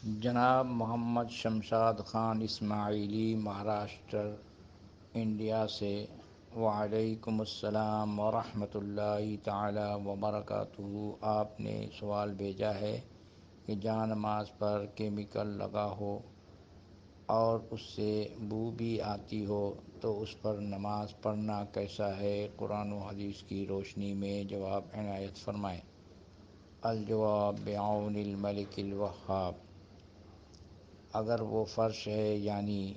جناب محمد شمشاد خان اسماعیلی، مہاراشٹر، انڈیا سے۔ وعلیکم السلام ورحمۃ اللہ تعالی وبرکاتہ۔ آپ نے سوال بھیجا ہے کہ جہاں نماز پر کیمیکل لگا ہو اور اس سے بو بھی آتی ہو تو اس پر نماز پڑھنا کیسا ہے؟ قرآن و حدیث کی روشنی میں جواب عنایت فرمائیں۔ الجواب بعون الملک الوہاب۔ اگر وہ فرش ہے، یعنی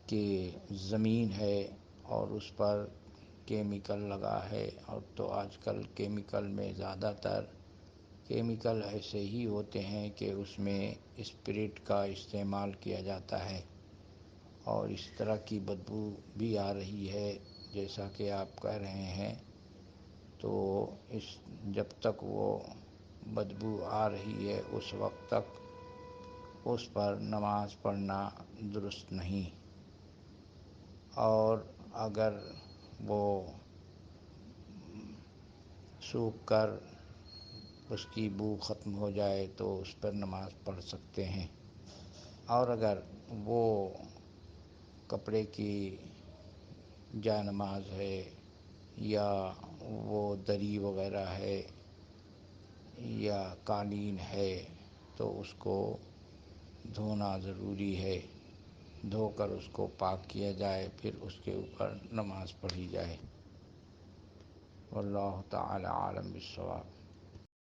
کہ زمین ہے اور اس پر کیمیکل لگا ہے، اور تو آج کل کیمیکل میں زیادہ تر کیمیکل ایسے ہی ہوتے ہیں کہ اس میں اسپرٹ کا استعمال کیا جاتا ہے اور اس طرح کی بدبو بھی آ رہی ہے جیسا کہ آپ کہہ رہے ہیں، تو جب تک وہ بدبو آ رہی ہے اس وقت تک اس پر نماز پڑھنا درست نہیں، اور اگر وہ سوکھ کر اس کی بو ختم ہو جائے تو اس پر نماز پڑھ سکتے ہیں۔ اور اگر وہ کپڑے کی جا نماز ہے یا وہ دری وغیرہ ہے یا قالین ہے تو اس کو دھونا ضروری ہے، دھو کر اس کو پاک کیا جائے، پھر اس کے اوپر نماز پڑھی جائے۔ واللہ تعالی عالم بالصواب۔